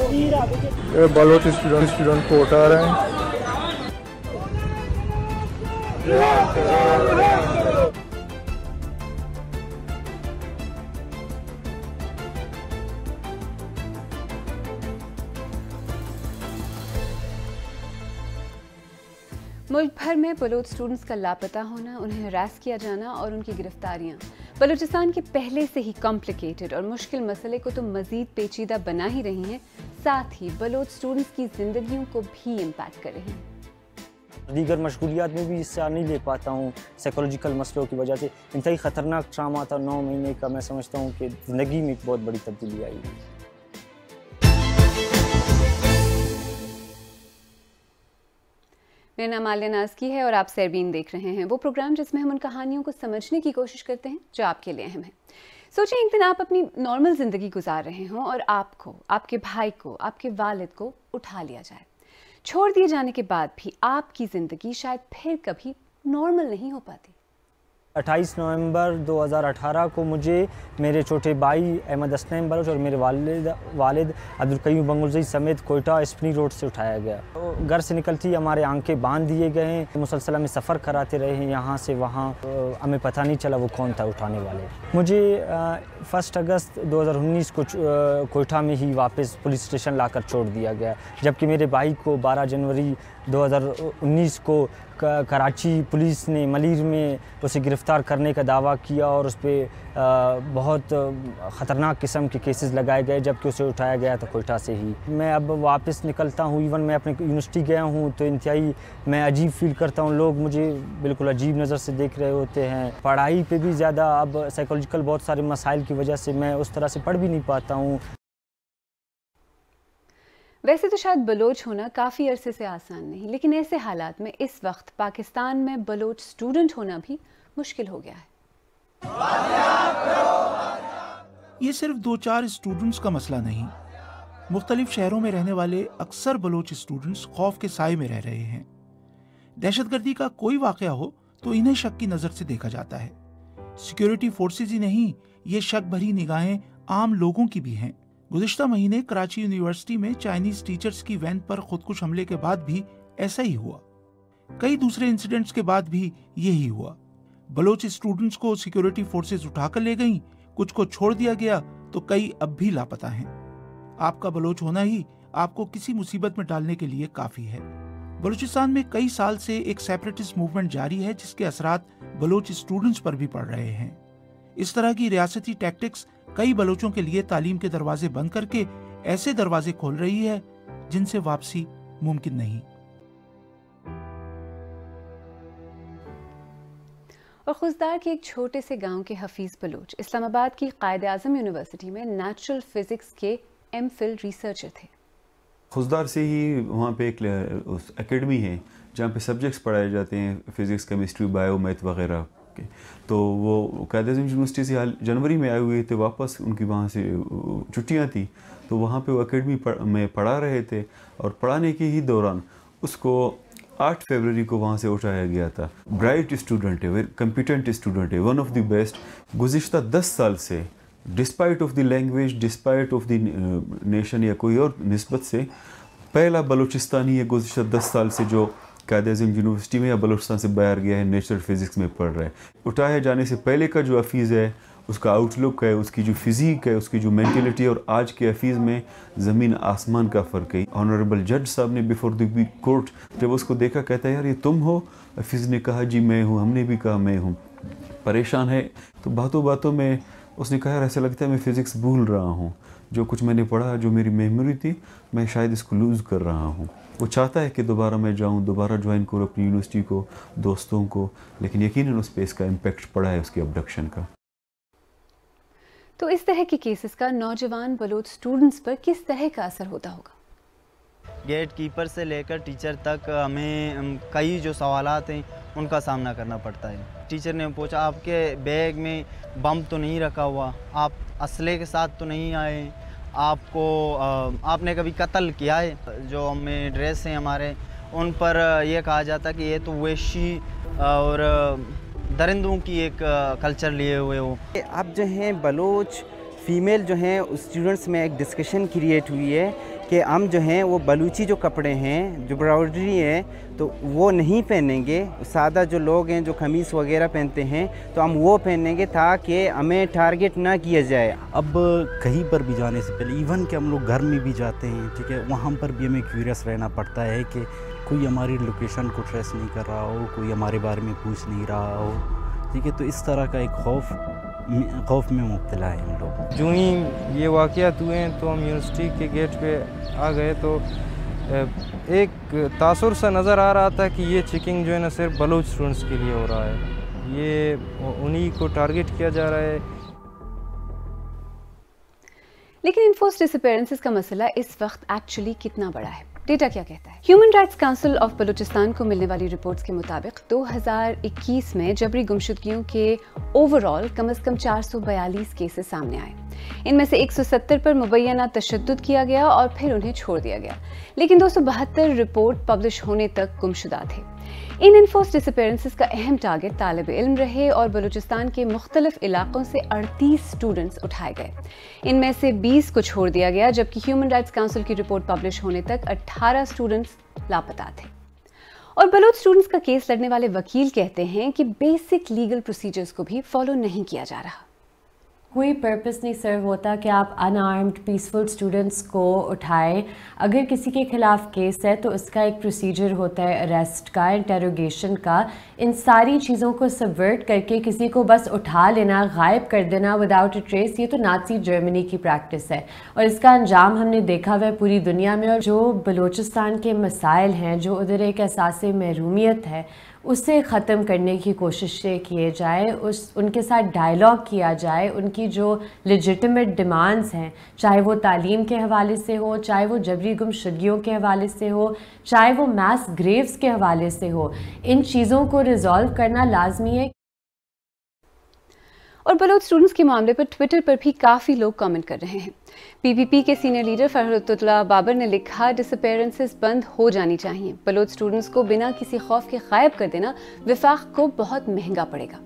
ये Bloch student court आ रहे हैं। मुल्क भर में बलोच स्टूडेंट्स का लापता होना, उन्हें हरास किया जाना और उनकी गिरफ्तारियां बलूचिस्तान के पहले से ही कॉम्प्लिकेटेड और मुश्किल मसले को तो मजीद पेचीदा बना ही रही हैं, साथ ही बलोच स्टूडेंट्स की जिंदगियों को भी इम्पैक्ट कर रही हैं। दीगर मशगूलियात में भी हिस्सा नहीं ले पाता हूँ साइकोलॉजिकल मसलों की वजह से। इंतहाई ख़तरनाक ट्रामा था 9 महीने का। मैं समझता हूँ कि ज़िंदगी में एक बहुत बड़ी तब्दीली आई है। मेरा नाम आलिया नाज़की है और आप सरबीन देख रहे हैं, वो प्रोग्राम जिसमें हम उन कहानियों को समझने की कोशिश करते हैं जो आपके लिए अहम है। सोचिए एक दिन आप अपनी नॉर्मल ज़िंदगी गुजार रहे हों और आपको, आपके भाई को, आपके वालिद को उठा लिया जाए। छोड़ दिए जाने के बाद भी आपकी ज़िंदगी शायद फिर कभी नॉर्मल नहीं हो पाती। 28 नवंबर 2018 को मुझे मेरे छोटे भाई अहमद असलम बलोच और मेरे वालिद अब्दुल कयूम बंगुलज़ई समेत कोयटा स्पिनी रोड से उठाया गया। तो घर से निकलती हमारे आंखें बांध दिए गए। मुसलसल में सफ़र कराते रहे हैं यहाँ से वहाँ। हमें पता नहीं चला वो कौन था उठाने वाले। मुझे 1 अगस्त 2019 को कोयटा में ही वापस पुलिस स्टेशन लाकर छोड़ दिया गया, जबकि मेरे भाई को 12 जनवरी 2019 को कराची पुलिस ने मलीर में उसे गिरफ़्तार करने का दावा किया और उस पर बहुत ख़तरनाक किस्म के केसेस लगाए गए, जबकि उसे उठाया गया था कोयटा से ही। मैं अब वापस निकलता हूँ, इवन मैं अपने यूनिवर्सिटी गया हूँ तो इंतहाई मैं अजीब फ़ील करता हूँ। लोग मुझे बिल्कुल अजीब नज़र से देख रहे होते हैं। पढ़ाई पे भी ज़्यादा अब साइकोलॉजिकल बहुत सारे मसाइल की वजह से मैं उस तरह से पढ़ भी नहीं पाता हूँ। वैसे तो शायद बलोच होना काफ़ी अरसे से आसान नहीं, लेकिन ऐसे हालात में इस वक्त पाकिस्तान में बलोच स्टूडेंट होना भी मुश्किल हो गया है। ये सिर्फ 2-4 स्टूडेंट्स का मसला नहीं। मुख्तलिफ शहरों में रहने वाले अक्सर बलोच स्टूडेंट्स खौफ के साए में रह रहे हैं। दहशतगर्दी का कोई वाक़या हो तो इन्हें शक की नज़र से देखा जाता है। सिक्योरिटी फोर्सेज ही नहीं, ये शक भरी निगाहें आम लोगों की भी हैं। गुज़िश्ता महीने कराची यूनिवर्सिटी में चाइनीज टीचर्स की वैन पर खुदकुश हमले के बाद भी ऐसा ही हुआ। कई दूसरे इंसिडेंट्स के बाद भी यही हुआ। बलोच स्टूडेंट्स को सिक्योरिटी फोर्सेज उठाकर ले गईं, कुछ को छोड़ दिया गया तो कई अब भी लापता हैं। आपका बलोच होना ही आपको किसी मुसीबत में डालने के लिए काफी है। बलूचिस्तान में कई साल से एक सेपरेटिस्ट मूवमेंट जारी है जिसके असरात बलोच स्टूडेंट्स पर भी पड़ रहे हैं। इस तरह की रियासती टैक्टिक्स कई बलोचों के लिए तालीम के दरवाजे बंद करके ऐसे दरवाजे खोल रही है जिनसे वापसी मुमकिन नहीं। और खुजदार के एक छोटे से गांव के हफीज बलोच इस्लामाबाद की कायद आजम यूनिवर्सिटी में नेचुरल फिजिक्स के एमफिल रिसर्चर थे। खुजदार से ही वहाँ पे एक एकेडमी है जहाँ पे सब्जेक्ट्स पढ़ाए जाते हैं, फिज़िक्स, केमिस्ट्री, बायो, मैथ वगैरह के। तो वो कायद आज़म यूनिवर्सिटी से हाल जनवरी में आए हुए थे वापस, उनकी वहाँ से छुट्टियाँ थी तो वहाँ पे वो एकेडमी में पढ़ा रहे थे और पढ़ाने के ही दौरान उसको 8 फरवरी को वहाँ से उठाया गया था। ब्राइट स्टूडेंट है, कम्पिटेंट स्टूडेंट है, वन ऑफ द बेस्ट। गुज़िश्ता 10 साल से despite of the language, despite of the nation या कोई और निस्बत से पहला बलूचिस्तानी है गुज़िश्ता 10 साल से जो कायद आज़म यूनिवर्सिटी में या बलूचिस्तान से बाहर गया है, नेचुरल फिज़िक्स में पढ़ रहा है। उठाए जाने से पहले का जो हफीज़ है, उसका आउटलुक है, उसकी जो फिज़िक है, उसकी जो मेंटलिटी है और आज के हफीज़ में ज़मीन आसमान का फ़र्क है। ऑनरेबल जज साहब ने बिफोर द कोर्ट जब उसको देखा कहता है यार ये तुम हो? हफीज़ ने कहा जी मैं हूँ। हमने भी कहा मैं हूँ। परेशान है तो बातों बातों में उसने कहा यार ऐसा लगता है मैं फ़िज़िक्स भूल रहा हूँ, जो कुछ मैंने पढ़ा, जो मेरी मेमोरी थी, मैं शायद इसको लूज़ कर रहा हूँ। वो चाहता है कि दोबारा मैं जाऊँ, दोबारा ज्वाइन करूँ अपनी यूनिवर्सिटी को, दोस्तों को, लेकिन यकीनन उस पर इसका इम्पेक्ट पड़ा है उसकी अबडक्शन का। तो इस तरह के केसेस का नौजवान बलोच स्टूडेंट्स पर किस तरह का असर होता होगा? गेट कीपर से लेकर टीचर तक हमें कई जो सवालात हैं उनका सामना करना पड़ता है। टीचर ने पूछा आपके बैग में बम तो नहीं रखा हुआ, आप असले के साथ तो नहीं आए, आपको आपने कभी कत्ल किया है? जो हमें ड्रेस हैं हमारे उन पर यह कहा जाता कि ये तो वेशी और दरिंदों की एक कल्चर लिए हुए हो। अब जो हैं बलोच फीमेल जो हैं स्टूडेंट्स में एक डिस्कशन क्रिएट हुई है کہ ہم جو ہیں وہ بلوچی جو کپڑے ہیں جو براؤڈری ہے تو وہ نہیں پہنیں گے، سادہ جو لوگ ہیں جو قمیص وغیرہ پہنتے ہیں تو ہم وہ پہنیں گے تاکہ ہمیں ٹارگٹ نہ کیا جائے۔ اب کہیں پر بھی جانے سے پہلے ایون کہ ہم لوگ گھر میں بھی جاتے ہیں، ٹھیک ہے، وہاں پر بھی ہمیں کیوریس رہنا پڑتا ہے کہ کوئی ہماری لوکیشن کو ٹریس نہیں کر رہا ہو، کوئی ہمارے بارے میں پوچھ نہیں رہا ہو، ٹھیک ہے، تو اس طرح کا ایک خوف میں مبتلا ہے ہم لوگ۔ جو ہی یہ واقعات ہوئے ہیں تو ہم یونیورسٹی کے گیٹ پہ آ گئے تو ایک تاثر سا نظر آ رہا تھا کہ یہ چیکنگ جو ہے نا صرف بلوچ اسٹوڈنٹس کے لیے ہو رہا ہے، یہ انہی کو ٹارگٹ کیا جا رہا ہے۔ لیکن انفورسڈ ڈس اپیئرنسز کا مسئلہ اس وقت ایکچولی کتنا بڑا ہے؟ ڈیٹا کیا کہتا ہے؟ Human rights council of Balochistan کو ملنے والی رپورٹس کے مطابق 2021 میں جبری گمشدگیوں کے اوور آل کم از کم 442 کیسز سامنے آئے۔ ان میں سے 170 پر مبینہ تشدد کیا گیا اور پھر انہیں چھوڑ دیا گیا، لیکن 272 رپورٹ پبلش ہونے تک گمشدہ تھے۔ ان انفورسڈ ڈس اپیئرنسز کا اہم ٹارگٹ طالب علم رہے اور بلوچستان کے مختلف علاقوں سے 38 اسٹوڈنٹس اٹھائے گئے۔ ان میں سے 20 کو چھوڑ دیا گیا، جبکہ ہیومن رائٹس کونسل کی رپورٹ پبلش ہونے تک 18 اسٹوڈنٹس لاپتہ تھے۔ اور بلوچ اسٹوڈنٹس کا کیس لڑنے والے وکیل کہتے ہیں کہ بیسک لیگل پروسیجرز کو بھی فالو نہیں کیا جا رہا۔ کوئی پرپس نہیں سرو ہوتا کہ آپ ان آرمڈ پیسفل اسٹوڈنٹس کو اٹھائیں۔ اگر کسی کے خلاف کیس ہے تو اس کا ایک پروسیجر ہوتا ہے اریسٹ کا، انٹیروگیشن کا۔ ان ساری چیزوں کو سبورٹ کر کے کسی کو بس اٹھا لینا، غائب کر دینا وداؤٹ اے ٹریس، یہ تو نازی جرمنی کی پریکٹس ہے اور اس کا انجام ہم نے دیکھا ہوا ہے پوری دنیا میں۔ اور جو بلوچستان کے مسائل ہیں، جو ادھر ایک احساس محرومیت ہے، اسے ختم کرنے کی کوششیں کیے جائے، ان کے ساتھ ڈائلاگ کیا جائے، ان کی جو لیجٹمیٹ ڈیمانڈز ہیں، چاہے وہ تعلیم کے حوالے سے ہو، چاہے وہ جبری گمشدگیوں کے حوالے سے ہو، چاہے وہ میس گریوز کے حوالے سے ہو، ان چیزوں کو ریزالو کرنا لازمی ہے۔ اور بلوچ اسٹوڈنٹس کے معاملے پر ٹویٹر پر بھی کافی لوگ کامنٹ کر رہے ہیں۔ پی پی پی کے سینئر لیڈر فرحت اللہ بابر نے لکھا، ڈس اپیئرنسز بند ہو جانی چاہیے۔ بلوچ اسٹوڈنٹس کو بنا کسی خوف کے غائب کر دینا وفاق کو بہت مہنگا پڑے گا۔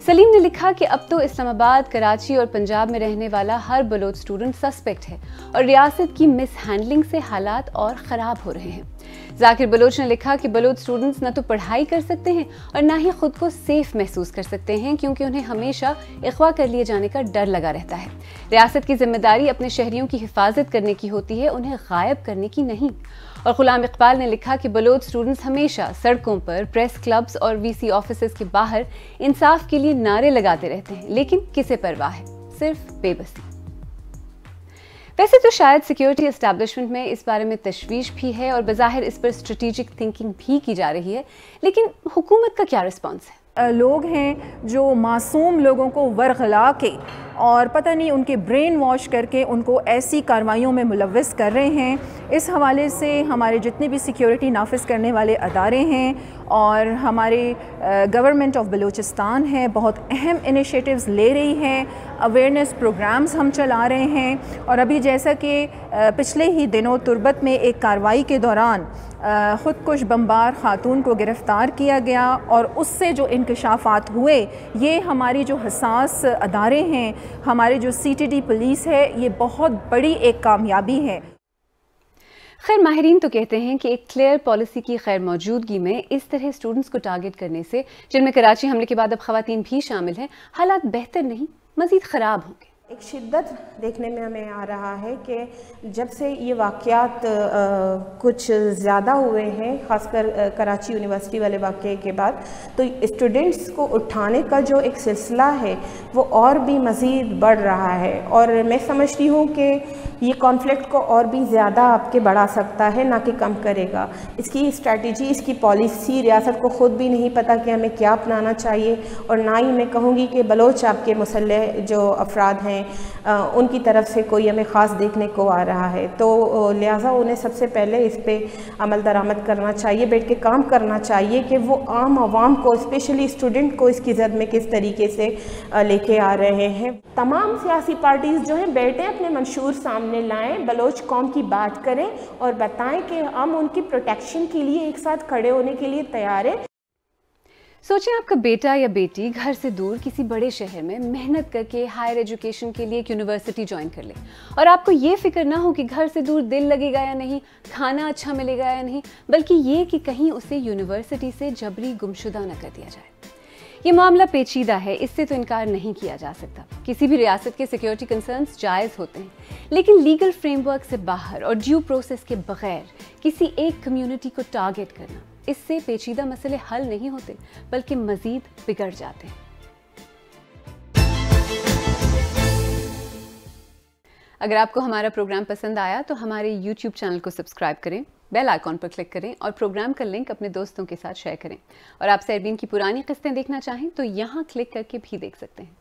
سلیم نے لکھا کہ اب تو اسلام آباد، کراچی اور پنجاب میں رہنے والا ہر بلوچ اسٹوڈنٹ سسپیکٹ ہے اور ریاست کی مس ہینڈلنگ سے حالات اور خراب ہو رہے ہیں۔ ذاکر بلوچ نے لکھا کہ بلوچ اسٹوڈنٹس نہ تو پڑھائی کر سکتے ہیں اور نہ ہی خود کو سیف محسوس کر سکتے ہیں، کیونکہ انہیں ہمیشہ اغوا کر لیے جانے کا ڈر لگا رہتا ہے۔ ریاست کی ذمہ داری اپنے شہریوں کی حفاظت کرنے کی ہوتی ہے، انہیں غائب کرنے کی نہیں۔ اور غلام اقبال نے لکھا کہ بلوچ اسٹوڈنٹس ہمیشہ سڑکوں پر، پریس کلبز اور وی سی آفیسز کے باہر انصاف کے لیے نعرے لگاتے رہتے ہیں، لیکن کسے پرواہ ہے؟ صرف بے بسی۔ ویسے تو شاید سیکیورٹی اسٹیبلشمنٹ میں اس بارے میں تشویش بھی ہے اور بظاہر اس پر اسٹریٹجک تھنکنگ بھی کی جا رہی ہے، لیکن حکومت کا کیا رسپانس ہے؟ لوگ ہیں جو معصوم لوگوں کو ورغلا کے اور پتہ نہیں ان کے برین واش کر کے ان کو ایسی کارروائیوں میں ملوث کر رہے ہیں۔ اس حوالے سے ہمارے جتنے بھی سیکیورٹی نافذ کرنے والے ادارے ہیں اور ہمارے گورنمنٹ آف بلوچستان ہے، بہت اہم انیشیٹیوز لے رہی ہیں، اویئرنیس پروگرامز ہم چلا رہے ہیں۔ اور ابھی جیسا کہ پچھلے ہی دنوں تربت میں ایک کارروائی کے دوران خودکش بمبار خاتون کو گرفتار کیا گیا اور اس سے جو انکشافات ہوئے، یہ ہماری جو حساس ادارے ہیں، ہمارے جو سی ٹی ڈی پولیس ہے، یہ بہت بڑی ایک کامیابی ہے۔ خیر، ماہرین تو کہتے ہیں کہ ایک کلیئر پالیسی کی خیر موجودگی میں اس طرح اسٹوڈنٹس کو ٹارگٹ کرنے سے، جن میں کراچی حملے کے بعد اب خواتین بھی شامل ہیں، حالات بہتر نہیں مزید خراب ہوں گے۔ ایک شدت دیکھنے میں ہمیں آ رہا ہے کہ جب سے یہ واقعات کچھ زیادہ ہوئے ہیں، خاص کر کراچی یونیورسٹی والے واقعے کے بعد، تو اسٹوڈنٹس کو اٹھانے کا جو ایک سلسلہ ہے وہ اور بھی مزید بڑھ رہا ہے، اور میں سمجھتی ہوں کہ یہ کانفلکٹ کو اور بھی زیادہ آپ کے بڑھا سکتا ہے، نہ کہ کم کرے گا۔ اس کی اسٹریٹجی، اس کی پالیسی ریاست کو خود بھی نہیں پتہ کہ ہمیں کیا اپنانا چاہیے، اور نہ ہی میں کہوں گی کہ بلوچ آپ کے مسلح جو افراد ہیں ان کی طرف سے کوئی ہمیں خاص دیکھنے کو آ رہا ہے۔ تو لہٰذا انہیں سب سے پہلے اس پہ عمل درآمد کرنا چاہیے، بیٹھ کے کام کرنا چاہیے کہ وہ عام عوام کو، اسپیشلی اسٹوڈنٹ کو اس کی زد میں کس طریقے سے لے کے آ رہے ہیں۔ تمام سیاسی پارٹیز جو ہیں بیٹھیں، اپنے منشور سامنے لائیں، بلوچ قوم کی بات کریں اور بتائیں کہ ہم ان کی پروٹیکشن کے لیے ایک ساتھ کھڑے ہونے کے لیے تیار ہیں۔ सोचें आपका बेटा या बेटी घर से दूर किसी बड़े शहर में मेहनत करके हायर एजुकेशन के लिए एक यूनिवर्सिटी ज्वाइन कर ले और आपको ये फिक्र ना हो कि घर से दूर दिल लगेगा या नहीं, खाना अच्छा मिलेगा या नहीं, बल्कि ये कि कहीं उसे यूनिवर्सिटी से जबरी गुमशुदा न कर दिया जाए। ये मामला पेचीदा है, इससे तो इनकार नहीं किया जा सकता। किसी भी रियासत के सिक्योरिटी कंसर्न्स जायज़ होते हैं, लेकिन लीगल फ्रेमवर्क से बाहर और ड्यू प्रोसेस के बगैर किसी एक कम्युनिटी को टारगेट करना, इससे पेचीदा मसले हल नहीं होते बल्कि मजीद बिगड़ जाते हैं। अगर आपको हमारा प्रोग्राम पसंद आया तो हमारे YouTube चैनल को सब्सक्राइब करें, बेल आइकॉन पर क्लिक करें और प्रोग्राम का लिंक अपने दोस्तों के साथ शेयर करें। और आप सरबीन की पुरानी किस्तें देखना चाहें तो यहाँ क्लिक करके भी देख सकते हैं।